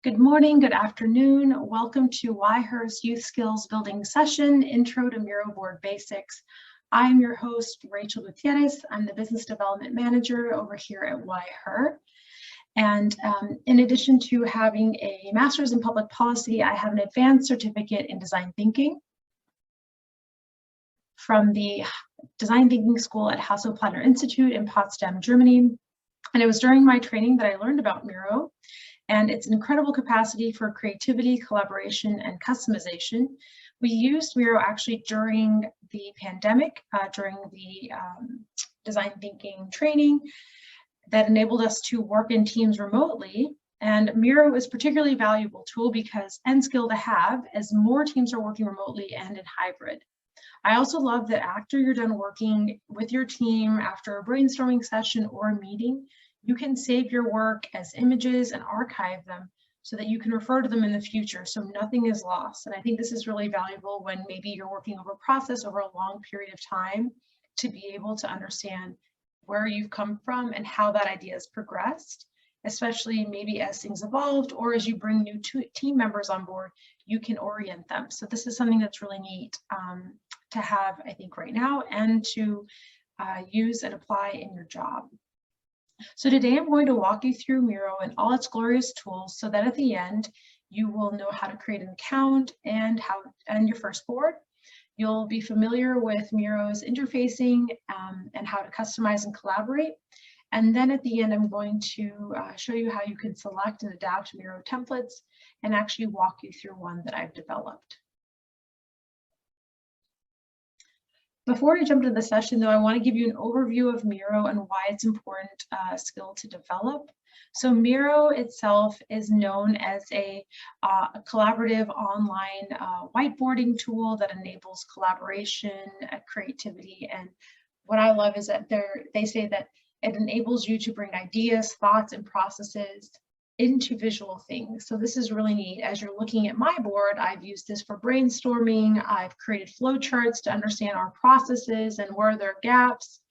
Good morning, good afternoon. Welcome to YHER's Youth Skills Building Session, Intro to Miro Board Basics. I'm your host, Rachel Gutierrez. I'm the Business Development Manager over here at YHER. And in addition to having a Master's in Public Policy, I have an Advanced Certificate in Design Thinking from the Design Thinking School at Hasso-Plattner Institute in Potsdam, Germany. And it was during my training that I learned about Miro and its incredible capacity for creativity, collaboration, and customization. We used Miro actually during the pandemic, during the design thinking training that enabled us to work in teams remotely. And Miro is a particularly valuable tool and skill to have as more teams are working remotely and in hybrid. I also love that after you're done working with your team, after a brainstorming session or a meeting, you can save your work as images and archive them so that you can refer to them in the future, so nothing is lost. And I think this is really valuable when maybe you're working over a process over a long period of time to be able to understand where you've come from and how that idea has progressed, especially maybe as things evolved or as you bring new team members on board, you can orient them. So this is something that's really neat to have, I think, right now and to use and apply in your job. So today I'm going to walk you through Miro and all its glorious tools so that at the end you will know how to create an account and your first board. You'll be familiar with Miro's interfacing and how to customize and collaborate. And then at the end, I'm going to show you how you can select and adapt Miro templates and actually walk you through one that I've developed. Before I jump into the session, though, I want to give you an overview of Miro and why it's important skill to develop. So Miro itself is known as a collaborative online whiteboarding tool that enables collaboration, creativity, and what I love is that they say that it enables you to bring ideas, thoughts, and processes into visual things. So this is really neat. As you're looking at my board, I've used this for brainstorming. I've created flowcharts to understand our processes and where there are gaps.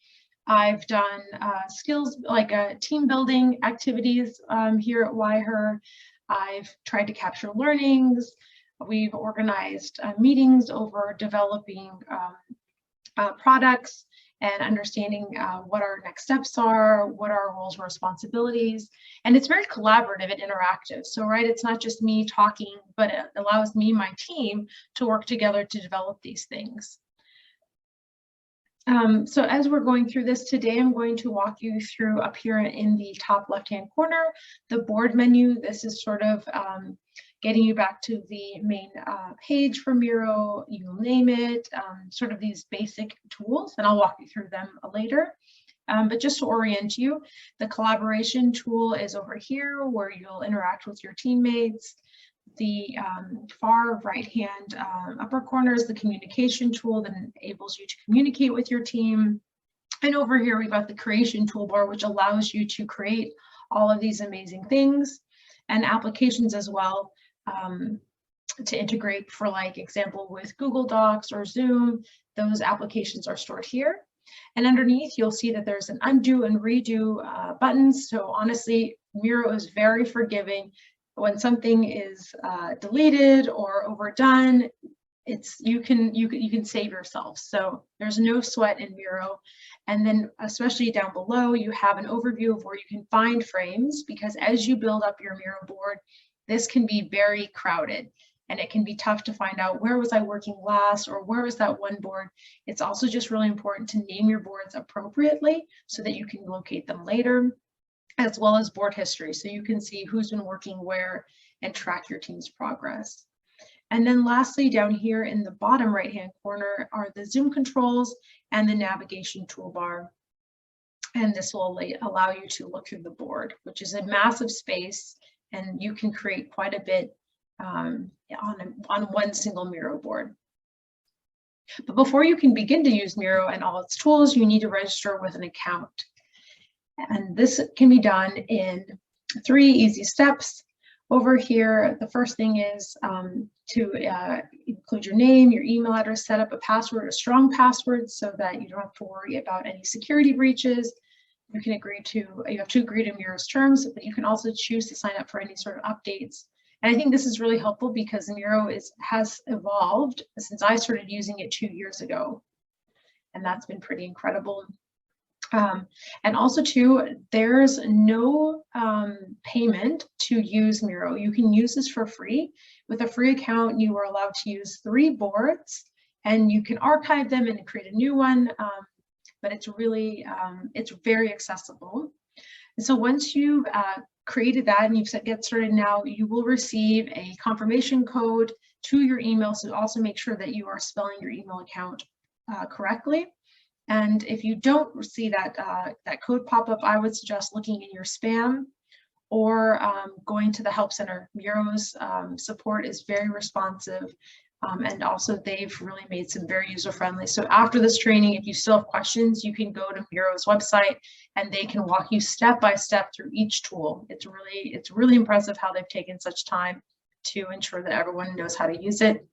I've done skills like team building activities here at YHER. I've tried to capture learnings. We've organized meetings over developing products and understanding what our next steps are, what are our roles and responsibilities. And it's very collaborative and interactive. So, right, it's not just me talking, but it allows me, my team, to work together to develop these things. So as we're going through this today, I'm going to walk you through up here in the top left-hand corner, the board menu. This is sort of getting you back to the main page for Miro. You'll name it, sort of these basic tools, and I'll walk you through them later. But just to orient you, the collaboration tool is over here where you'll interact with your teammates. The far right-hand upper corner is the communication tool that enables you to communicate with your team. And over here, we've got the creation toolbar, which allows you to create all of these amazing things and applications as well to integrate, for like example, with Google Docs or Zoom. Those applications are stored here. And underneath, you'll see that there's an undo and redo buttons. So honestly, Miro is very forgiving. When something is deleted or overdone, you can save yourself. So there's no sweat in Miro. And then especially down below, you have an overview of where you can find frames, because as you build up your Miro board, this can be very crowded and it can be tough to find out where was I working last or where was that one board. It's also just really important to name your boards appropriately so that you can locate them later, as well as board history, so you can see who's been working where and track your team's progress. And then lastly, down here in the bottom right-hand corner are the Zoom controls and the navigation toolbar. And this will allow you to look through the board, which is a massive space, and you can create quite a bit on one single Miro board. But before you can begin to use Miro and all its tools, you need to register with an account. And this can be done in 3 easy steps. Over here, the first thing is to include your name, your email address, set up a password, a strong password, so that you don't have to worry about any security breaches. You have to agree to Miro's terms, but you can also choose to sign up for any sort of updates And I think this is really helpful because Miro has evolved since I started using it 2 years ago. And that's been pretty incredible. And also too, there's no payment to use Miro. You can use this for free. With a free account, you are allowed to use 3 boards, and you can archive them and create a new one. But it's really, it's very accessible. And so once you've created that and you've get started now, you will receive a confirmation code to your email. So also make sure that you are spelling your email account correctly. And if you don't see that that code pop up, I would suggest looking in your spam or going to the help center. Miro's support is very responsive, and also they've really made some very user-friendly. So after this training, if you still have questions, you can go to Miro's website and they can walk you step by step through each tool. It's really impressive how they've taken such time to ensure that everyone knows how to use it.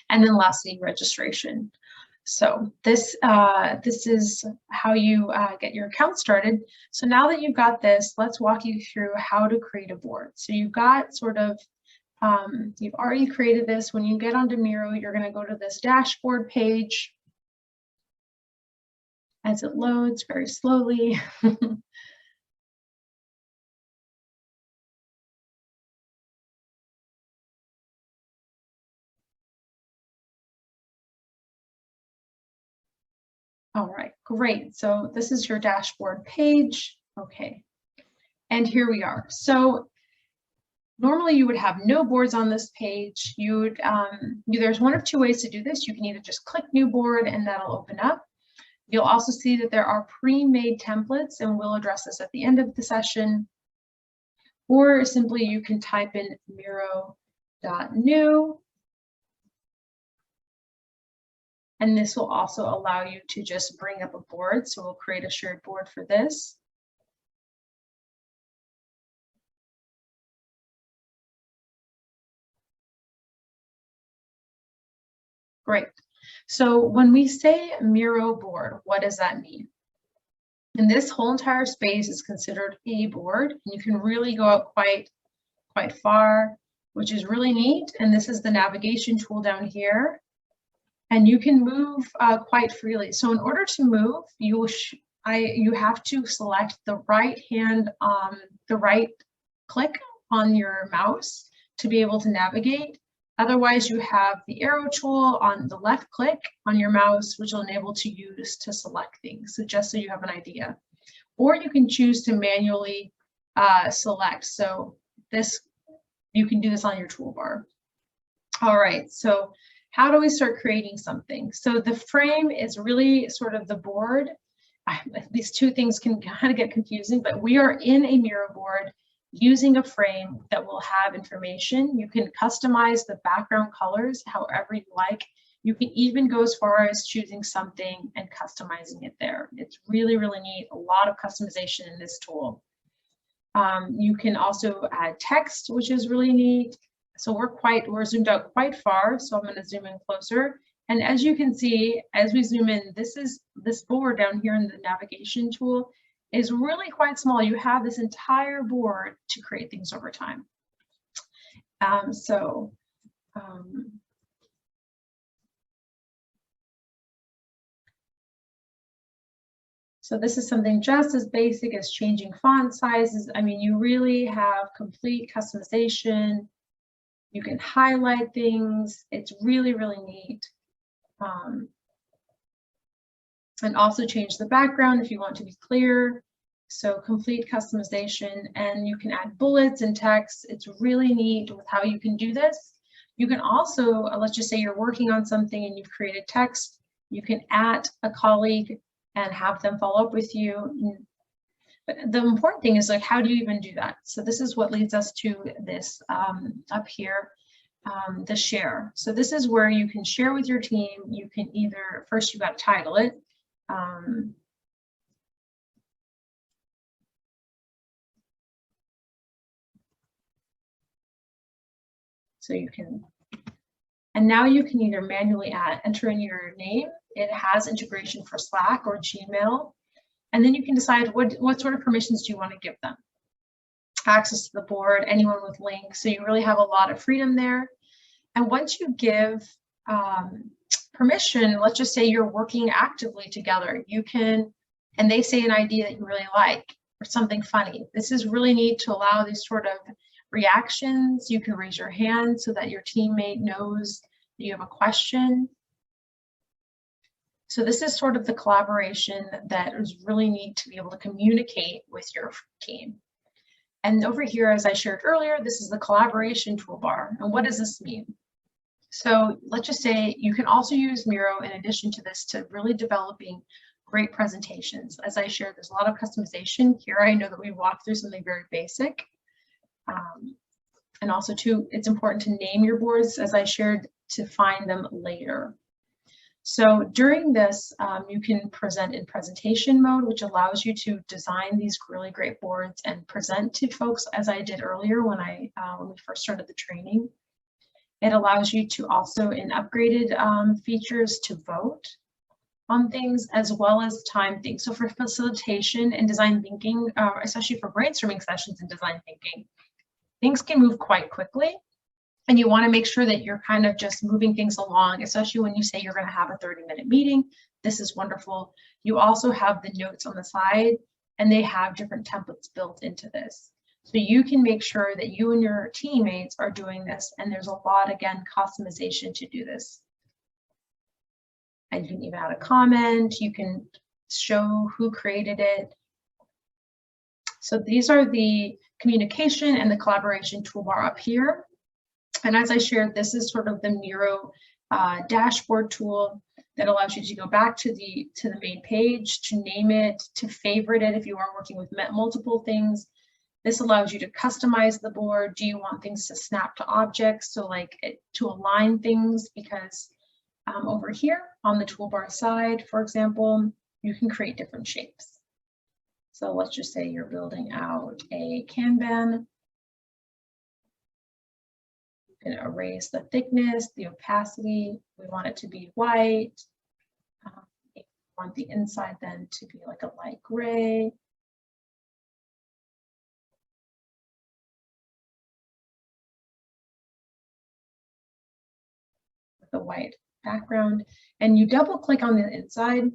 And then lastly, registration. So this is how you get your account started. So now that you've got this, let's walk you through how to create a board. So you've got sort of, you've already created this. When you get onto Miro, you're going to go to this dashboard page. As it loads very slowly. All right, great. So this is your dashboard page. Okay, and here we are. So normally you would have no boards on this page. You would, there's one of 2 ways to do this. You can either just click new board and that'll open up. You'll also see that there are pre-made templates, and we'll address this at the end of the session. Or simply you can type in Miro.new. And this will also allow you to just bring up a board. So we'll create a shared board for this. Great. So when we say Miro board, what does that mean? And this whole entire space is considered a board, and you can really go out quite far, which is really neat. And this is the navigation tool down here. And you can move quite freely. So in order to move, you have to select the right click on your mouse to be able to navigate. Otherwise, you have the arrow tool on the left click on your mouse, which will enable to use to select things. So just so you have an idea. Or you can choose to manually select. So you can do this on your toolbar. All right, so how do we start creating something? So the frame is really sort of the board. These 2 things can kind of get confusing, but we are in a Miro board using a frame that will have information. You can customize the background colors however you like. You can even go as far as choosing something and customizing it there. It's really, really neat. A lot of customization in this tool. You can also add text, which is really neat. So we're zoomed out quite far, so I'm going to zoom in closer. And as you can see, as we zoom in, this board down here in the navigation tool is really quite small. You have this entire board to create things over time. So this is something just as basic as changing font sizes. I mean, you really have complete customization. You can highlight things. It's really, really neat. And also change the background if you want to be clear. So complete customization, and you can add bullets and text. It's really neat with how you can do this. You can also, let's just say you're working on something and you've created text. You can add a colleague and have them follow up with you. But the important thing is, like, how do you even do that? So this is what leads us to this up here, the share. So this is where you can share with your team. You can either, first you got to title it. So you can, and now you can either manually enter in your name. It has integration for Slack or Gmail. And then you can decide what sort of permissions do you want to give them. access to the board, anyone with links. So you really have a lot of freedom there. And once you give permission, let's just say you're working actively together, you can, and they say an idea that you really like or something funny. This is really neat to allow these sort of reactions. You can raise your hand so that your teammate knows that you have a question. So this is sort of the collaboration that is really neat to be able to communicate with your team. And over here, as I shared earlier, this is the collaboration toolbar. And what does this mean? So let's just say you can also use Miro in addition to this to really developing great presentations. As I shared, there's a lot of customization here. I know that we walked through something very basic. And also too, it's important to name your boards, as I shared, to find them later. So during this, you can present in presentation mode, which allows you to design these really great boards and present to folks, as I did earlier when we first started the training. It allows you to also, in upgraded features, to vote on things as well as time things. So for facilitation and design thinking, especially for brainstorming sessions and design thinking, things can move quite quickly. And you want to make sure that you're kind of just moving things along, especially when you say you're going to have a 30-minute meeting. This is wonderful. You also have the notes on the side, and they have different templates built into this. So you can make sure that you and your teammates are doing this. And there's a lot, again, customization to do this. And you can even add a comment. You can show who created it. So these are the communication and the collaboration toolbar up here. And as I shared, this is sort of the Miro dashboard tool that allows you to go back to the main page, to name it, to favorite it if you are working with multiple things. This allows you to customize the board. Do you want things to snap to objects? So like to align things, because over here on the toolbar side, for example, you can create different shapes. So let's just say you're building out a Kanban. You can erase the thickness, the opacity. We want it to be white. We want the inside then to be like a light gray. With a white background. And you double click on the inside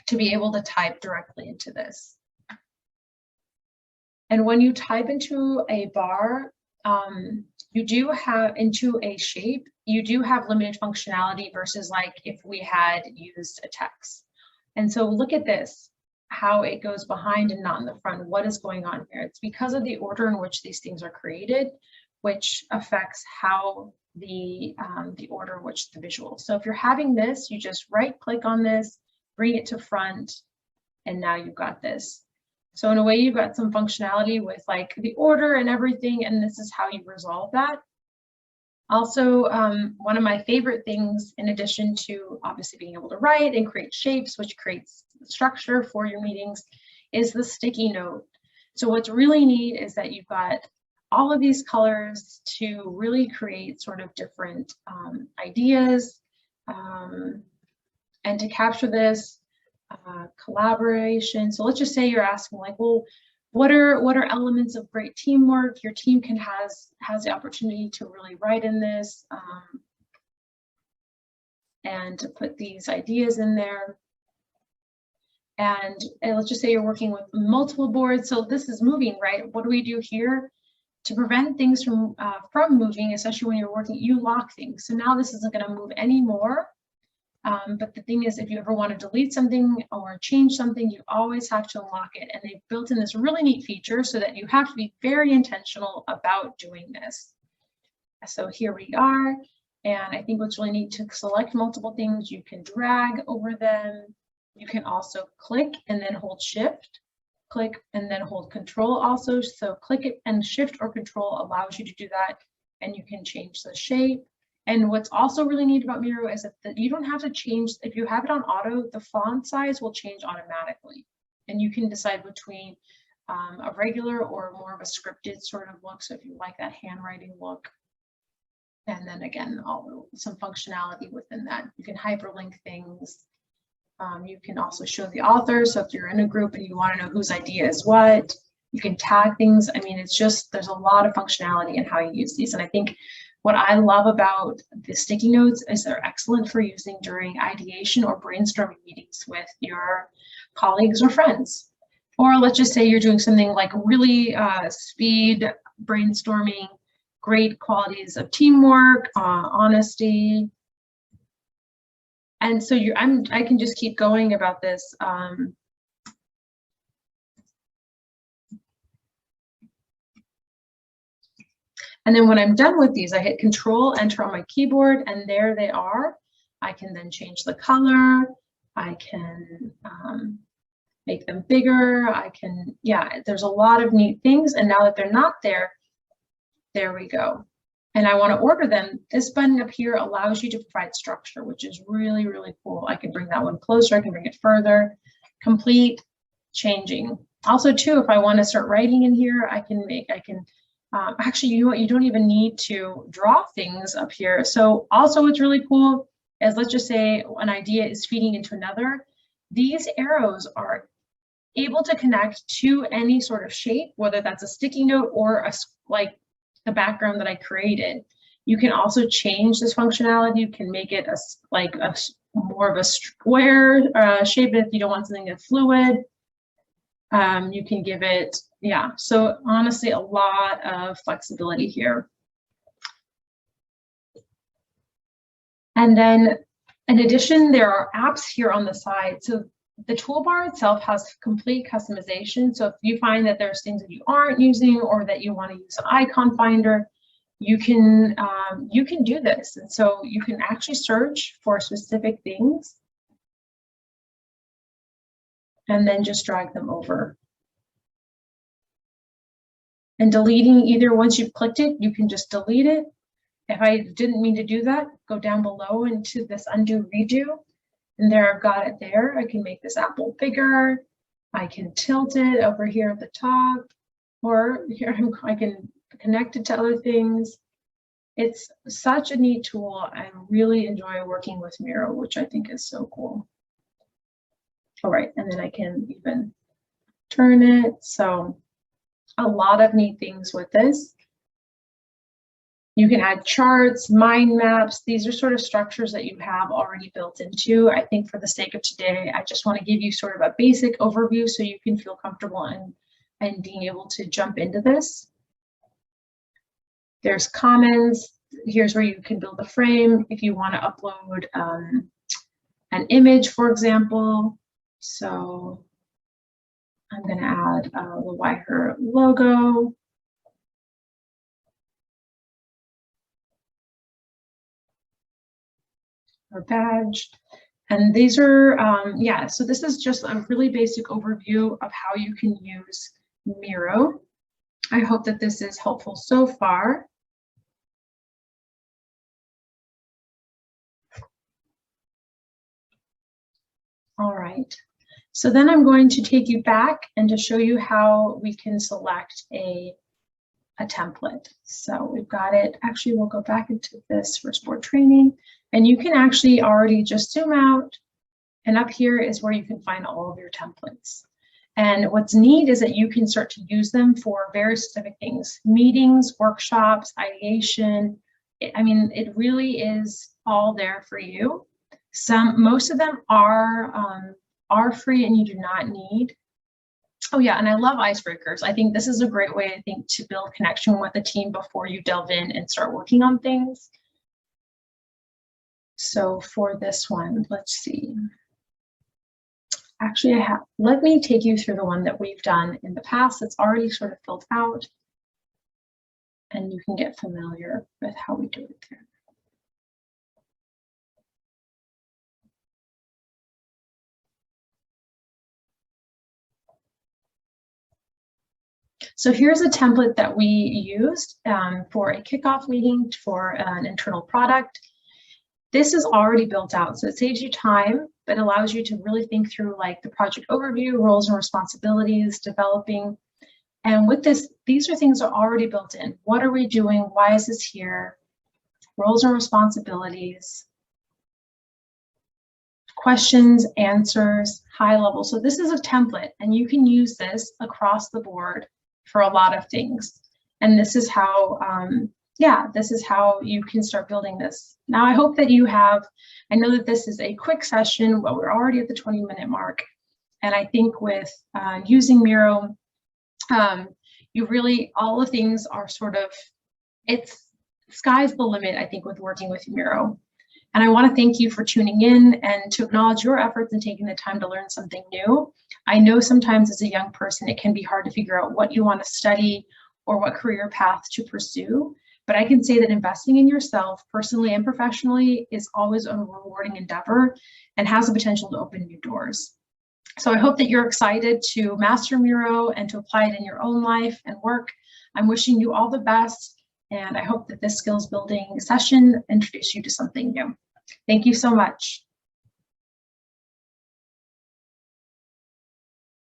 to be able to type directly into this. And when you type into a bar, you do have into a shape, you do have limited functionality versus like if we had used a text. And so look at this, how it goes behind and not in the front. What is going on here? It's because of the order in which these things are created, which affects how the order in which the visual. So if you're having this, you just right click on this, bring it to front, and now you've got this. So in a way, you've got some functionality with like the order and everything, and this is how you resolve that. Also, one of my favorite things, in addition to obviously being able to write and create shapes, which creates structure for your meetings, is the sticky note. So what's really neat is that you've got all of these colors to really create sort of different ideas and to capture this. Collaboration. So let's just say you're asking like, well, what are elements of great teamwork? Your team has the opportunity to really write in this and to put these ideas in there. And let's just say you're working with multiple boards. So this is moving, right? What do we do here to prevent things from moving, especially when you're working? You lock things. So now this isn't going to move anymore. But the thing is, if you ever want to delete something or change something, you always have to unlock it. And they've built in this really neat feature so that you have to be very intentional about doing this. So here we are. And I think what's really neat, to select multiple things, you can drag over them. You can also click and then hold shift, click and then hold control also. So click it and shift or control allows you to do that. And you can change the shape. And what's also really neat about Miro is that you don't have to change, if you have it on auto, the font size will change automatically. And you can decide between a regular or more of a scripted sort of look. So if you like that handwriting look, and then again, some functionality within that. You can hyperlink things. You can also show the author. So if you're in a group and you want to know whose idea is what, You can tag things. I mean, it's just, there's a lot of functionality in how you use these. And I think what I love about the sticky notes is they're excellent for using during ideation or brainstorming meetings with your colleagues or friends. Or let's just say you're doing something like really speed brainstorming, great qualities of teamwork, honesty. And so I can just keep going about this. And then when I'm done with these, I hit Control Enter on my keyboard, and there they are. I can then change the color. I can make them bigger. I can, yeah, there's a lot of neat things. And now that they're not there, there we go. And I want to order them. This button up here allows you to provide structure, which is really, really cool. I can bring that one closer. I can bring it further. Complete, changing. Also, too, if I want to start writing in here, actually, you know what? You don't even need to draw things up here. So also what's really cool is, let's just say an idea is feeding into another. These arrows are able to connect to any sort of shape, whether that's a sticky note or like the background that I created. You can also change this functionality. You can make it more of a square shape if you don't want something that's fluid. You can give it, yeah, so honestly, a lot of flexibility here. And then in addition, there are apps here on the side. So the toolbar itself has complete customization. So if you find that there's things that you aren't using or that you want to use an icon finder, you can do this. And so you can actually search for specific things and then just drag them over. And deleting, either once you've clicked it, you can just delete it. If I didn't mean to do that, go down below into this undo redo. And there, I've got it there. I can make this apple bigger. I can tilt it over here at the top, or here I can connect it to other things. It's such a neat tool. I really enjoy working with Miro, which I think is so cool. All right, and then I can even turn it. So a lot of neat things with this. You can add charts, mind maps. These are sort of structures that you have already built into. I think for the sake of today, I just want to give you sort of a basic overview so you can feel comfortable in being able to jump into this. There's commons. Here's where you can build a frame if you want to upload an image, for example. So I'm going to add the Wire logo. Or badge. And these are, yeah, so this is just a really basic overview of how you can use Miro. I hope that this is helpful so far. All right, so then I'm going to take you back and to show you how we can select a template. So we've got it. Actually, we'll go back into this for sport training, and you can actually already just zoom out, and up here is where you can find all of your templates. And what's neat is that you can start to use them for very specific things: meetings, workshops, ideation. I mean, it really is all there for you. Most of them are free and you do not need. Oh yeah, and I love icebreakers. I think this is a great way, I think, to build connection with a team before you delve in and start working on things. So for this one, let's see. Actually, let me take you through the one that we've done in the past that's already sort of filled out, and you can get familiar with how we do it there. So here's a template that we used for a kickoff meeting for an internal product. This is already built out, so it saves you time, but allows you to really think through like the project overview, roles and responsibilities, developing. And with this, these are things that are already built in. What are we doing? Why is this here? Roles and responsibilities, questions, answers, high level. So this is a template, and you can use this across the board for a lot of things. And this is how, this is how you can start building this. Now, I hope that you have, I know that this is a quick session, but we're already at the 20-minute mark. And I think with using Miro, you really, all the things are sort of, it's sky's the limit, I think, with working with Miro. And I want to thank you for tuning in and to acknowledge your efforts and taking the time to learn something new. I know sometimes as a young person, it can be hard to figure out what you want to study or what career path to pursue. But I can say that investing in yourself personally and professionally is always a rewarding endeavor and has the potential to open new doors. So I hope that you're excited to master Miro and to apply it in your own life and work. I'm wishing you all the best, and I hope that this skills building session introduced you to something new. Thank you so much.